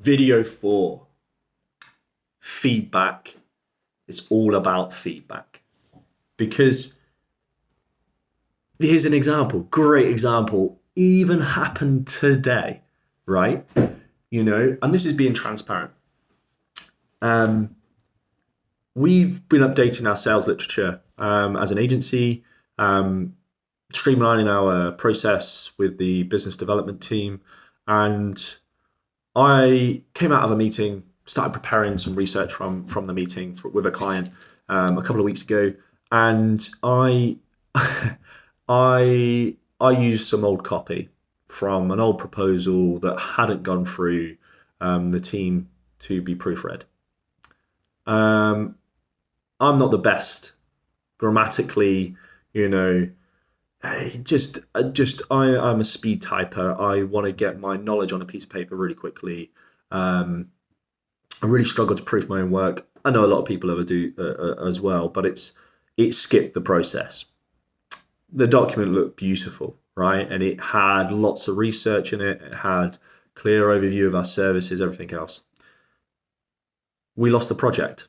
Video 4. Feedback. It's all about feedback. Because here's an example, great example, even happened today, right? And this is being transparent. We've been updating our sales literature as an agency, streamlining our process with the business development team. And I came out of a meeting, started preparing some research from the meeting with a client a couple of weeks ago, and I I used some old copy from an old proposal that hadn't gone through the team to be proofread. I'm not the best grammatically, I'm a speed typer. I want to get my knowledge on a piece of paper really quickly. I really struggle to proof my own work. I know a lot of people ever do as well, but it skipped the process. The document looked beautiful, right? And it had lots of research in it. It had clear overview of our services, everything else. We lost the project.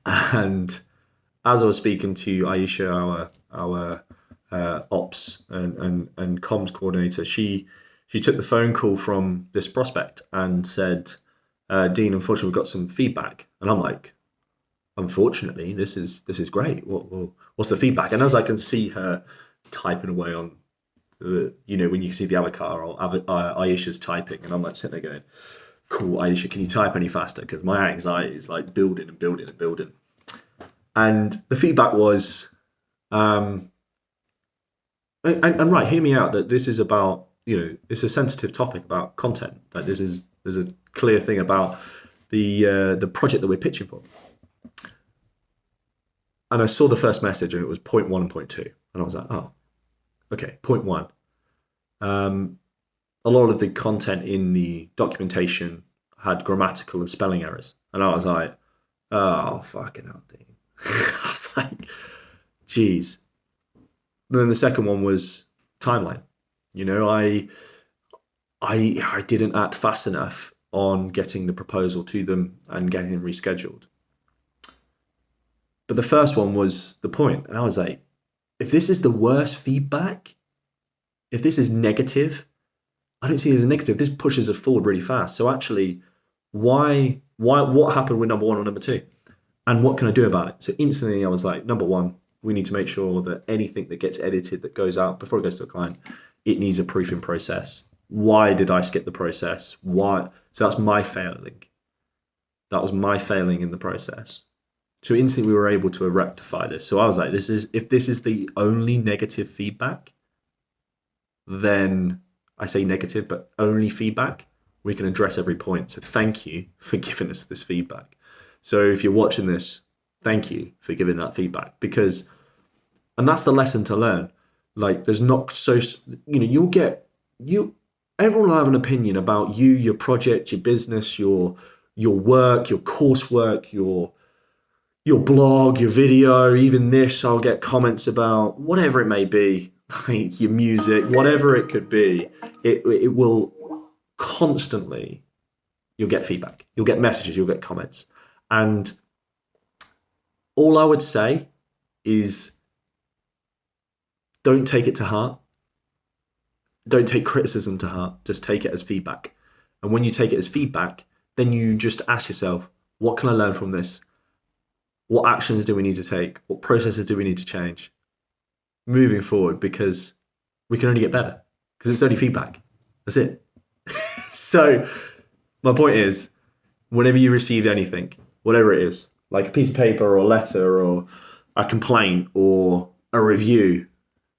And as I was speaking to Aisha, our ops and comms coordinator, she took the phone call from this prospect and said, Dean, unfortunately, we've got some feedback. And I'm like, unfortunately, this is great. What's the feedback? And as I can see her typing away on, when you see the avatar or Aisha's typing, and I'm like sitting there going, cool, Aisha, can you type any faster? Because my anxiety is like building and building and building. And the feedback was, and right, hear me out, that this is about, it's a sensitive topic about content. Like there's a clear thing about the project that we're pitching for. And I saw the first message and it was point 1 and point 2. And I was like, oh, okay, point 1. A lot of the content in the documentation had grammatical and spelling errors. And I was like, oh, fucking hell, Dean. I was like, geez. And then the second one was timeline. I didn't act fast enough on getting the proposal to them and getting rescheduled. But the first one was the point. And I was like, if this is the worst feedback, if this is negative, I don't see it as a negative. This pushes us forward really fast. So actually, what happened with number 1 or number 2? And what can I do about it? So instantly I was like, number 1, we need to make sure that anything that gets edited that goes out before it goes to a client, it needs a proofing process. Why did I skip the process? Why? So that's my failing. That was my failing in the process. So instantly we were able to rectify this. So I was like, if this is the only negative feedback, then I say negative, but only feedback, we can address every point. So thank you for giving us this feedback. So if you're watching this, thank you for giving that feedback, and that's the lesson to learn. Like there's not everyone will have an opinion about you, your project, your business, your work, your coursework, your blog, your video, even this, I'll get comments about, whatever it may be, like your music, whatever it could be, it will constantly, you'll get feedback, you'll get messages, you'll get comments. And all I would say is don't take it to heart. Don't take criticism to heart. Just take it as feedback. And when you take it as feedback, then you just ask yourself, what can I learn from this? What actions do we need to take? What processes do we need to change moving forward? Because we can only get better, because it's only feedback. That's it. So my point is, whenever you receive anything, whatever it is, like a piece of paper or a letter or a complaint or a review,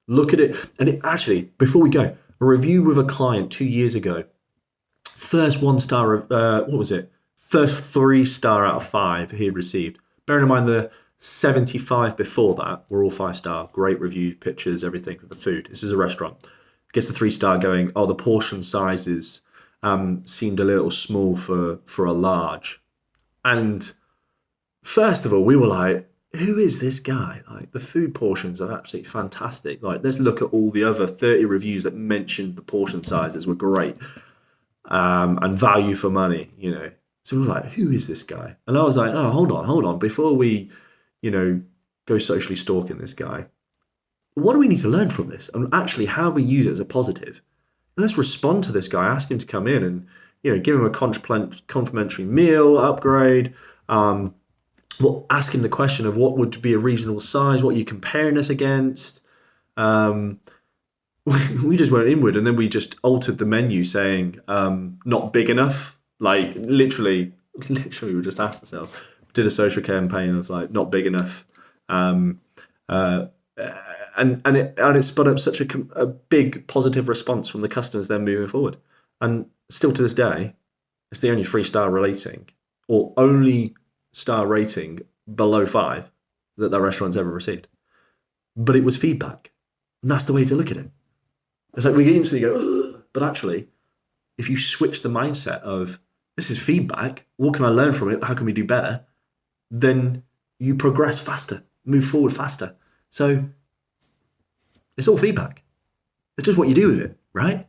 look at it. And actually, before we go, a review with a client 2 years ago, first 1-star, First 3-star out of 5 he had received. Bearing in mind the 75 before that were all 5-star, great review, pictures, everything for the food. This is a restaurant. Gets the 3-star going, oh, the portion sizes seemed a little small for a large. And first of all, we were like, who is this guy? Like, the food portions are absolutely fantastic. Like, let's look at all the other 30 reviews that mentioned the portion sizes were great. and value for money, So we were like, who is this guy? And I was like, oh, hold on. Before we, go socially stalking this guy, what do we need to learn from this? And actually, how we use it as a positive. And let's respond to this guy, ask him to come in and, give him a complimentary meal upgrade. Ask him the question of what would be a reasonable size, what are you comparing us against? We just went inward, and then we just altered the menu saying not big enough. Like literally we just asked ourselves, did a social campaign of like not big enough, and it spun up such a big positive response from the customers then moving forward. And still to this day, it's the only 3-star rating or only star rating below 5 that the restaurant's ever received. But it was feedback, and that's the way to look at it. It's like we instantly go, ugh, but actually, if you switch the mindset of this is feedback, what can I learn from it? How can we do better? Then you progress faster, move forward faster. So it's all feedback. It's just what you do with it, right?